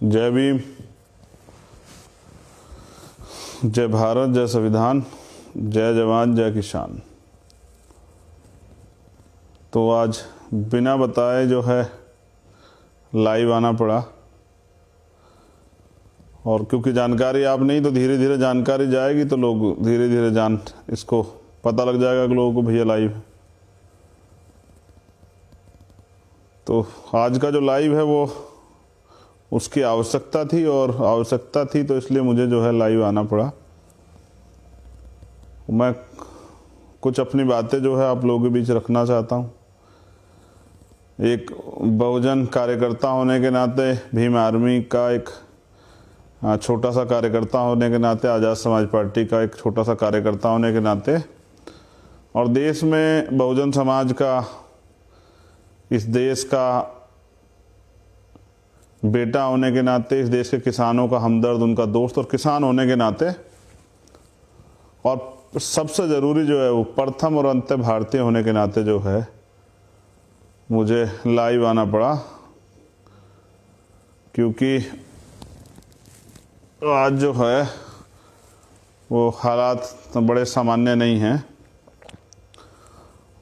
जय भीम, जय भारत, जय संविधान, जय जवान जय किसान। तो आज बिना बताए जो है लाइव आना पड़ा, और क्योंकि जानकारी आप नहीं तो धीरे धीरे जानकारी जाएगी तो लोग धीरे धीरे इसको पता लग जाएगा कि लोगों को भैया लाइव है। तो आज का जो लाइव है वो उसकी आवश्यकता थी, और आवश्यकता थी तो इसलिए मुझे जो है लाइव आना पड़ा। मैं कुछ अपनी बातें जो है आप लोगों के बीच रखना चाहता हूँ। एक बहुजन कार्यकर्ता होने के नाते, भीम आर्मी का एक छोटा सा कार्यकर्ता होने के नाते, आज़ाद समाज पार्टी का एक छोटा सा कार्यकर्ता होने के नाते, और देश में बहुजन समाज का, इस देश का बेटा होने के नाते, इस देश के किसानों का हमदर्द, उनका दोस्त और किसान होने के नाते, और सबसे ज़रूरी जो है वो प्रथम और अंत्य भारतीय होने के नाते जो है मुझे लाइव आना पड़ा। क्योंकि आज जो है वो हालात बड़े सामान्य नहीं हैं,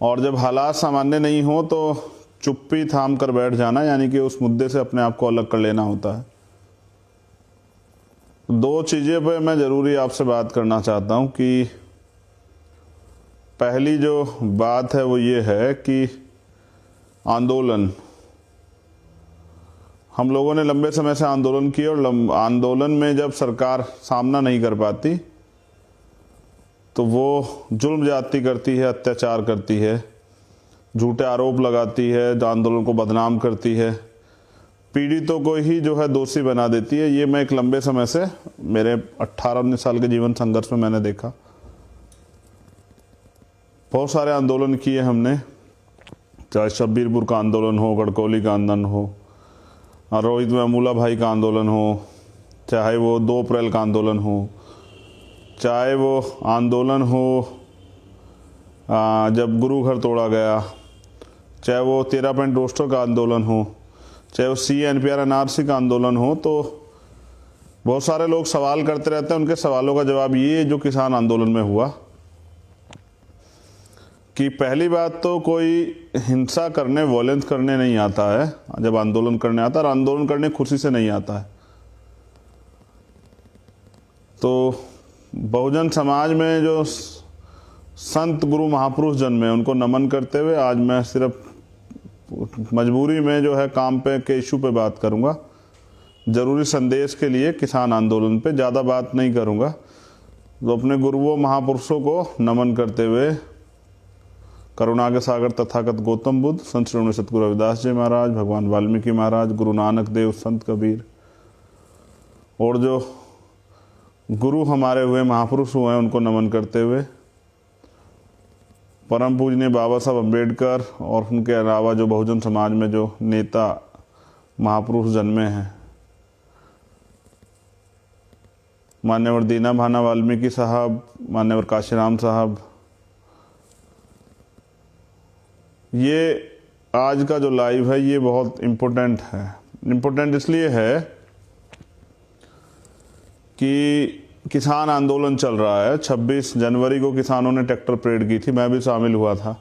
और जब हालात सामान्य नहीं हो तो चुप्पी थाम कर बैठ जाना, यानी कि उस मुद्दे से अपने आप को अलग कर लेना होता है। दो चीज़ें पे मैं ज़रूरी आपसे बात करना चाहता हूँ कि पहली जो बात है वो ये है कि आंदोलन, हम लोगों ने लंबे समय से आंदोलन किए, और आंदोलन में जब सरकार सामना नहीं कर पाती तो वो जुल्म ज्यादती करती है, अत्याचार करती है, झूठे आरोप लगाती है, आंदोलन को बदनाम करती है, पीड़ितों को ही जो है दोषी बना देती है। ये मैं एक लंबे समय से, मेरे 18-19 साल के जीवन संघर्ष में मैंने देखा। बहुत सारे आंदोलन किए हमने, चाहे शब्बीरपुर का आंदोलन हो, गढ़कौली का आंदोलन हो, रोहित में अमूला भाई का आंदोलन हो, चाहे वो 2 अप्रैल का आंदोलन हो, चाहे वो आंदोलन हो जब गुरु घर तोड़ा गया, चाहे वो 13 पॉइंट रोस्टर का आंदोलन हो, चाहे वो CNPR NRC का आंदोलन हो। तो बहुत सारे लोग सवाल करते रहते हैं, उनके सवालों का जवाब ये जो किसान आंदोलन में हुआ कि पहली बात तो कोई हिंसा करने, वॉयलेंस करने नहीं आता है जब आंदोलन करने आता है, और आंदोलन करने खुशी से नहीं आता है। तो बहुजन समाज में जो संत गुरु महापुरुष जन्मे, उनको नमन करते हुए आज मैं सिर्फ मजबूरी में जो है काम पे के इशू पे बात करूंगा। जरूरी संदेश के लिए किसान आंदोलन पे ज़्यादा बात नहीं करूंगा। तो अपने गुरुओं महापुरुषों को नमन करते हुए, करुणा के सागर तथागत गौतम बुद्ध, संत श्री सतगुरु रविदास जी महाराज, भगवान वाल्मीकि महाराज, गुरु नानक देव, संत कबीर, और जो गुरु हमारे हुए, महापुरुष हुए हैं, उनको नमन करते हुए, परम पूजनीय बाबा साहब अम्बेडकर और उनके अलावा जो बहुजन समाज में जो नेता महापुरुष जन्मे हैं, मान्यवर दीना भाना वाल्मीकि साहब, मान्यवर काशीराम साहब, ये आज का जो लाइव है ये बहुत इम्पोर्टेंट है। इम्पोर्टेंट इसलिए है कि किसान आंदोलन चल रहा है। 26 जनवरी को किसानों ने ट्रैक्टर परेड की थी, मैं भी शामिल हुआ था,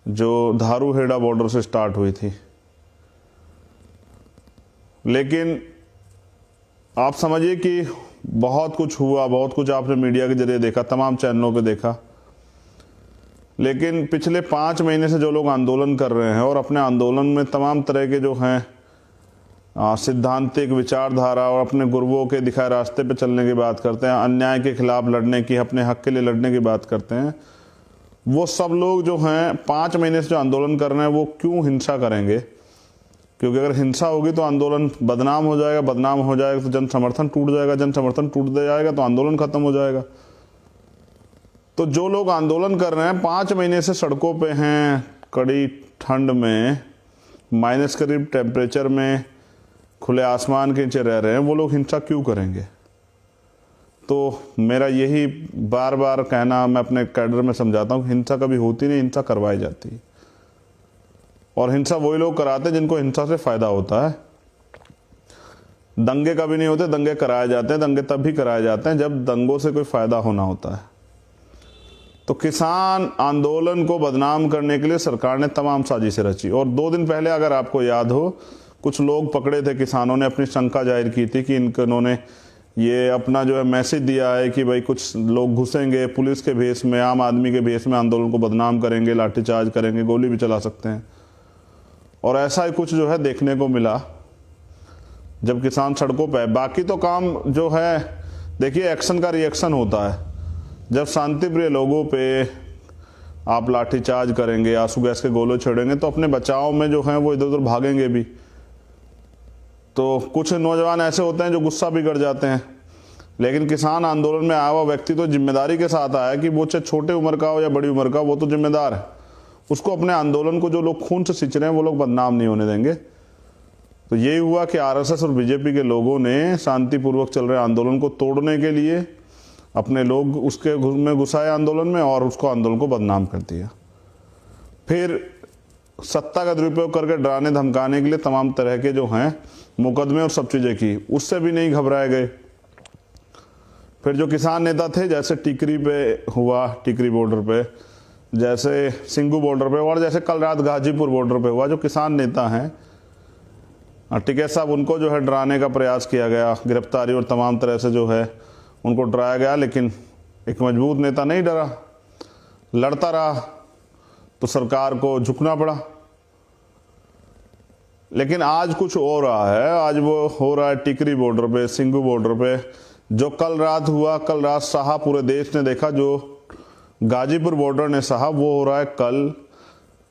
जो धारूहेड़ा बॉर्डर से स्टार्ट हुई थी। लेकिन आप समझिए कि बहुत कुछ हुआ, बहुत कुछ आपने मीडिया के जरिए देखा, तमाम चैनलों पे देखा। लेकिन पिछले 5 महीने से जो लोग आंदोलन कर रहे हैं और अपने आंदोलन में तमाम तरह के जो हैं सिद्धांतिक विचारधारा और अपने गुरुओं के दिखाए रास्ते पे चलने की बात करते हैं, अन्याय के खिलाफ लड़ने की, अपने हक के लिए लड़ने की बात करते हैं, वो सब लोग जो हैं 5 महीने से जो आंदोलन कर रहे हैं वो क्यों हिंसा करेंगे? क्योंकि अगर हिंसा होगी तो आंदोलन बदनाम हो जाएगा, बदनाम हो जाएगा तो जन समर्थन टूट जाएगा, जन समर्थन टूट जाएगा तो आंदोलन खत्म हो जाएगा। तो जो लोग आंदोलन कर रहे हैं 5 महीने से सड़कों पे हैं, कड़ी ठंड में, माइनस करीब टेम्परेचर में, खुले आसमान के नीचे रह रहे हैं, वो लोग हिंसा क्यों करेंगे? तो मेरा यही बार बार कहना, मैं अपने कैडर में समझाता हूँ, हिंसा कभी होती नहीं, हिंसा करवाई जाती है। और हिंसा वही लोग कराते हैं जिनको हिंसा से फायदा होता है। दंगे कभी नहीं होते, दंगे कराए जाते हैं। दंगे तब भी कराए जाते हैं जब दंगों से कोई फायदा होना होता है। तो किसान आंदोलन को बदनाम करने के लिए सरकार ने तमाम साजिशें रची। और 2 दिन पहले अगर आपको याद हो, कुछ लोग पकड़े थे, किसानों ने अपनी शंका जाहिर की थी कि इन्होंने ये अपना जो है मैसेज दिया है कि भाई कुछ लोग घुसेंगे पुलिस के भेष में, आम आदमी के भेष में, आंदोलन को बदनाम करेंगे, लाठीचार्ज करेंगे, गोली भी चला सकते हैं। और ऐसा ही कुछ जो है देखने को मिला जब किसान सड़कों पर। बाकी तो काम जो है देखिए, एक्शन का रिएक्शन होता है। जब शांति प्रिय लोगों पे आप लाठीचार्ज करेंगे, आंसू गैस के गोले छोड़ेंगे, तो अपने बचाव में जो है वो इधर उधर भागेंगे भी। तो कुछ नौजवान ऐसे होते हैं जो गुस्सा भी कर जाते हैं, लेकिन किसान आंदोलन में आया हुआ व्यक्ति तो जिम्मेदारी के साथ आया कि वो चाहे छोटे उम्र का हो या बड़ी उम्र का, वो तो जिम्मेदार है। उसको अपने आंदोलन को जो लोग खून से सिंच रहे हैं वो लोग बदनाम नहीं होने देंगे। तो यही हुआ कि आरएसएस और बीजेपी के लोगों ने शांतिपूर्वक चल रहे आंदोलन को तोड़ने के लिए अपने लोग उसके में घुसाए आंदोलन में और उसको आंदोलन को बदनाम कर दिया। फिर सत्ता का दुरुपयोग करके डराने धमकाने के लिए तमाम तरह के जो हैं मुकदमे और सब चीज़ें की, उससे भी नहीं घबराए गए। फिर जो किसान नेता थे, जैसे टिकरी पे हुआ, टिकरी बॉर्डर पे, जैसे सिंगू बॉर्डर पे, और जैसे कल रात गाजीपुर बॉर्डर पे हुआ, जो किसान नेता हैं टिकैत साहब, उनको जो है डराने का प्रयास किया गया, गिरफ्तारी और तमाम तरह से जो है उनको डराया गया। लेकिन एक मजबूत नेता नहीं डरा, लड़ता रहा, तो सरकार को झुकना पड़ा। लेकिन आज कुछ हो रहा है। आज वो हो रहा है टिकरी बॉर्डर पे, सिंगू बॉर्डर पे। जो कल रात हुआ, कल रात सहा, पूरे देश ने देखा। जो गाजीपुर बॉर्डर ने सहा, वो हो रहा है कल।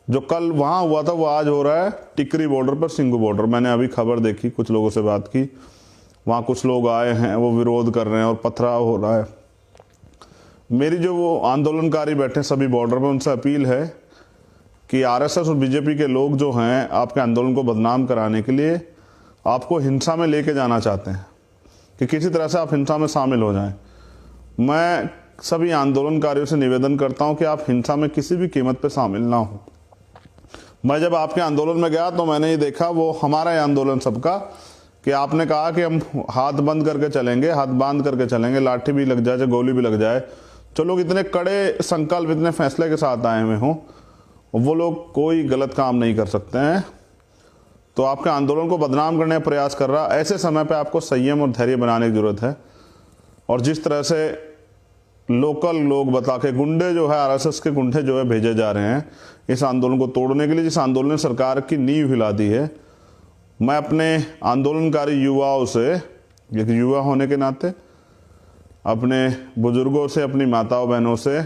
जो कल वहाँ हुआ था वो आज हो रहा है टिकरी बॉर्डर पर, सिंगू बॉर्डर। मैंने अभी खबर देखी, कुछ लोगों से बात की, वहाँ कुछ लोग आए हैं, वो विरोध कर रहे हैं और पथराव हो रहा है। मेरी जो वो आंदोलनकारी बैठे सभी बॉर्डर पर, उनसे अपील है कि आरएसएस और बीजेपी के लोग जो हैं आपके आंदोलन को बदनाम कराने के लिए आपको हिंसा में लेके जाना चाहते हैं कि किसी तरह से आप हिंसा में शामिल हो जाएं। मैं सभी आंदोलनकारियों से निवेदन करता हूं कि आप हिंसा में किसी भी कीमत पे शामिल ना हो। मैं जब आपके आंदोलन में गया तो मैंने ये देखा, वो हमारा ये आंदोलन सबका, कि आपने कहा कि हम हाथ बंद करके चलेंगे, हाथ बांध करके चलेंगे, लाठी भी लग जाए, गोली भी लग जाए। जो लोग इतने कड़े संकल्प, इतने फैसले के साथ आए हुए हों, वो लोग कोई गलत काम नहीं कर सकते हैं। तो आपके आंदोलन को बदनाम करने का प्रयास कर रहा, ऐसे समय पे आपको संयम और धैर्य बनाने की जरूरत है। और जिस तरह से लोकल लोग बता के गुंडे जो है, आरएसएस के गुंडे जो है भेजे जा रहे हैं इस आंदोलन को तोड़ने के लिए, जिस आंदोलन ने सरकार की नींव हिला दी है, मैं अपने आंदोलनकारी युवाओं से, एक युवा होने के नाते, अपने बुजुर्गों से, अपनी माताओं बहनों से,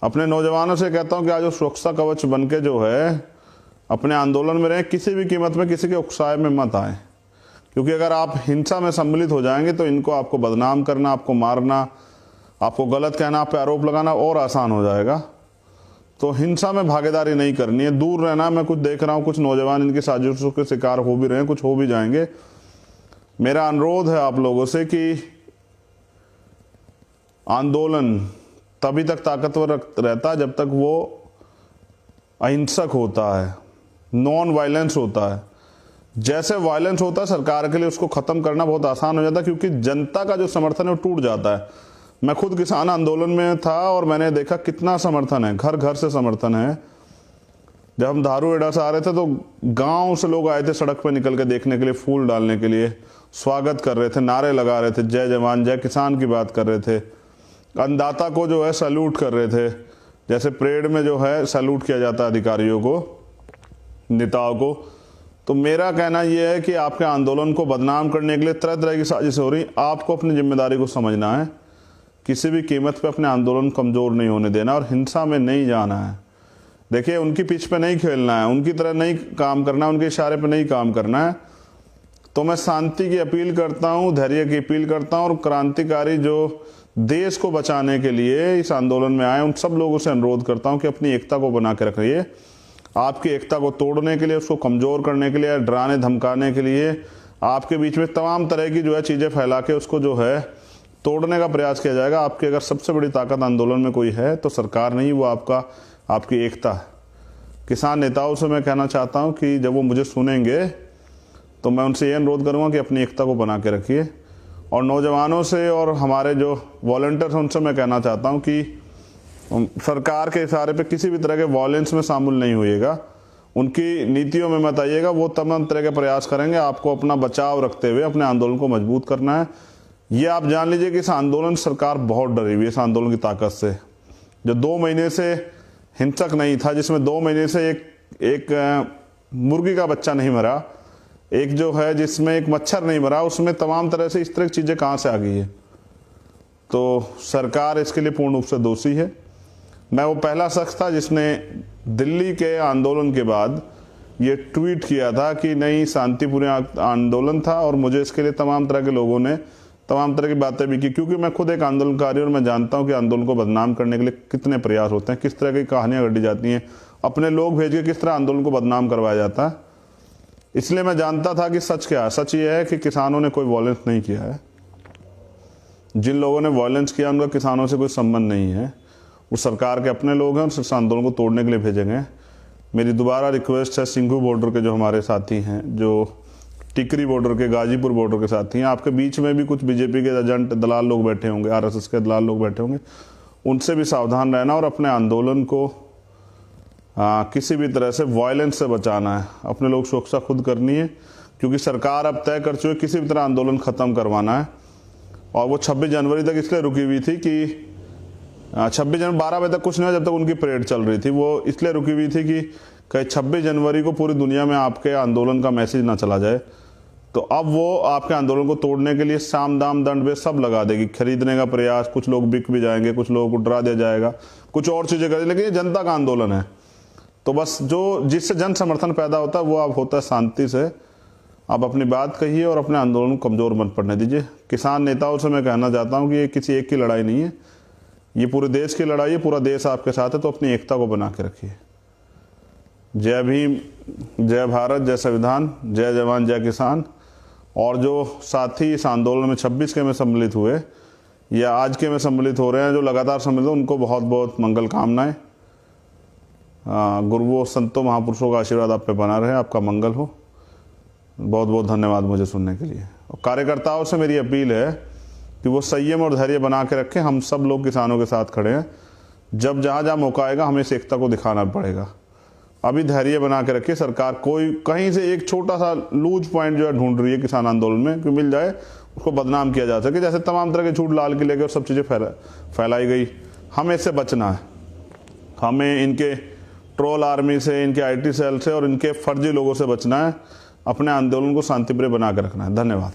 अपने नौजवानों से कहता हूं कि आज वो सुरक्षा कवच बन के जो है अपने आंदोलन में रहें। किसी भी कीमत में किसी के उकसाए में मत आए, क्योंकि अगर आप हिंसा में सम्मिलित हो जाएंगे तो इनको आपको बदनाम करना, आपको मारना, आपको गलत कहना, आप पे आरोप लगाना और आसान हो जाएगा। तो हिंसा में भागीदारी नहीं करनी है, दूर रहना। मैं कुछ देख रहा हूँ, कुछ नौजवान इनकी साजिशों के शिकार हो भी रहे हैं, कुछ हो भी जाएंगे। मेरा अनुरोध है आप लोगों से कि आंदोलन तभी तक ताकतवर रहता है जब तक वो अहिंसक होता है, नॉन वायलेंस होता है। जैसे वायलेंस होता है सरकार के लिए उसको खत्म करना बहुत आसान हो जाता है, क्योंकि जनता का जो समर्थन है वो टूट जाता है। मैं खुद किसान आंदोलन में था और मैंने देखा कितना समर्थन है, घर घर से समर्थन है। जब हम धारूहेड़ा से आ रहे थे तो गांव से लोग आए थे सड़क पर निकल के देखने के लिए, फूल डालने के लिए, स्वागत कर रहे थे, नारे लगा रहे थे, जय जवान जय किसान की बात कर रहे थे, अन्नदाता को जो है सैल्यूट कर रहे थे। जैसे परेड में जो है सैल्यूट किया जाता है अधिकारियों को, नेताओं को। तो मेरा कहना यह है कि आपके आंदोलन को बदनाम करने के लिए तरह तरह की साजिश हो रही। आपको अपनी जिम्मेदारी को समझना है, किसी भी कीमत पे अपने आंदोलन कमज़ोर नहीं होने देना और हिंसा में नहीं जाना है। देखिए, उनकी पिच पे नहीं खेलना है, उनकी तरह नहीं काम करना है, उनके इशारे पे नहीं काम करना है। तो मैं शांति की अपील करता हूँ, धैर्य की अपील करता हूँ, और क्रांतिकारी जो देश को बचाने के लिए इस आंदोलन में आए उन सब लोगों से अनुरोध करता हूँ कि अपनी एकता को बना के रखिए। आपकी एकता को तोड़ने के लिए, उसको कमज़ोर करने के लिए, डराने धमकाने के लिए, आपके बीच में तमाम तरह की जो है चीज़ें फैला के उसको जो है तोड़ने का प्रयास किया जाएगा। आपकी अगर सबसे बड़ी ताकत आंदोलन में कोई है तो सरकार नहीं, वो आपकी एकता है। किसान नेताओं से मैं कहना चाहता हूं कि जब वो मुझे सुनेंगे तो मैं उनसे ये अनुरोध करूँगा कि अपनी एकता को बना के रखिए। और नौजवानों से और हमारे जो वॉलंटियर्स हैं उनसे मैं कहना चाहता हूँ कि सरकार के इशारे पे किसी भी तरह के वॉयलेंस में शामिल नहीं होइएगा, उनकी नीतियों में मत आइएगा। वो तमाम तरह के प्रयास करेंगे, आपको अपना बचाव रखते हुए अपने आंदोलन को मजबूत करना है। ये आप जान लीजिए कि इस आंदोलन सरकार बहुत डरी हुई है, इस आंदोलन की ताकत से। जो 2 महीने से हिंसक नहीं था, जिसमें 2 महीने से एक मुर्गी का बच्चा नहीं मरा, एक जो है जिसमें एक मच्छर नहीं मरा, उसमें तमाम तरह से इस तरह की चीज़ें कहाँ से आ गई है। तो सरकार इसके लिए पूर्ण रूप से दोषी है। मैं वो पहला शख्स था जिसने दिल्ली के आंदोलन के बाद ये ट्वीट किया था कि नहीं, शांतिपूर्ण आंदोलन था, और मुझे इसके लिए तमाम तरह के लोगों ने तमाम तरह की बातें भी की, क्योंकि मैं खुद एक आंदोलनकारी और मैं जानता हूं कि आंदोलन को बदनाम करने के लिए कितने प्रयास होते हैं, किस तरह की कहानियां गढ़ी जाती हैं, अपने लोग भेज के किस तरह आंदोलन को बदनाम करवाया जाता है। इसलिए मैं जानता था कि सच क्या है। सच ये है कि किसानों ने कोई वॉयलेंस नहीं किया है। जिन लोगों ने वॉयलेंस किया उनका किसानों से कोई संबंध नहीं है, वो सरकार के अपने लोग हैं और इस आंदोलन को तोड़ने के लिए भेजे गए। मेरी दोबारा रिक्वेस्ट है, सिंघू बॉर्डर के जो हमारे साथी हैं, जो टिकरी बॉर्डर के, गाजीपुर बॉर्डर के साथी हैं, आपके बीच में भी कुछ बीजेपी के एजेंट दलाल लोग बैठे होंगे, आरएसएस के दलाल लोग बैठे होंगे, उनसे भी सावधान रहना और अपने आंदोलन को किसी भी तरह से वायलेंस से बचाना है। अपने लोग सुरक्षा खुद करनी है, क्योंकि सरकार अब तय कर चुकी है किसी भी तरह आंदोलन ख़त्म करवाना है। और वो 26 जनवरी तक इसलिए रुकी हुई थी कि 26 जनवरी 12 बजे तक कुछ नहीं हुआ, जब तक उनकी परेड चल रही थी। वो इसलिए रुकी हुई थी कि कहीं 26 जनवरी को पूरी दुनिया में आपके आंदोलन का मैसेज ना चला जाए। तो अब वो आपके आंदोलन को तोड़ने के लिए साम दाम दंड वे सब लगा देगी, खरीदने का प्रयास, कुछ लोग बिक भी जाएंगे, कुछ लोगों को डरा दिया जाएगा, कुछ और चीज़ें करेंगे, लेकिन ये जनता का आंदोलन है। तो बस जो जिससे जन समर्थन पैदा होता है वो अब होता है शांति से। आप अपनी बात कहिए और अपने आंदोलन को कमज़ोर मत पड़ने दीजिए। किसान नेताओं से मैं कहना चाहता हूँ कि ये किसी एक की लड़ाई नहीं है, ये पूरे देश की लड़ाई है, पूरा देश आपके साथ है। तो अपनी एकता को बना के रखिए। जय भीम, जय भारत, जय संविधान, जय जवान, जय किसान। और जो साथी इस आंदोलन में 26 के में सम्मिलित हुए या आज के में सम्मिलित हो रहे हैं, जो लगातार सम्मिलित हो, उनको बहुत बहुत मंगल कामनाएं। गुरुओं, संतों, महापुरुषों का आशीर्वाद आप पे बना रहे, आपका मंगल हो। बहुत बहुत धन्यवाद मुझे सुनने के लिए। और कार्यकर्ताओं से मेरी अपील है कि वो संयम और धैर्य बना के रखें। हम सब लोग किसानों के साथ खड़े हैं। जब जहाँ जहाँ मौका आएगा हमें इस एकता को दिखाना पड़ेगा। अभी धैर्य बना के रखिए। सरकार कोई कहीं से एक छोटा सा लूज पॉइंट जो है ढूंढ रही है किसान आंदोलन में कि मिल जाए, उसको बदनाम किया जा सके। जैसे तमाम तरह के झूठ लाल किले के और सब चीज़ें फैलाई गई। हमें इससे बचना है। हमें इनके ट्रोल आर्मी से, इनके IT सेल से और इनके फर्जी लोगों से बचना है। अपने आंदोलन को शांतिप्रिय बना के रखना है। धन्यवाद।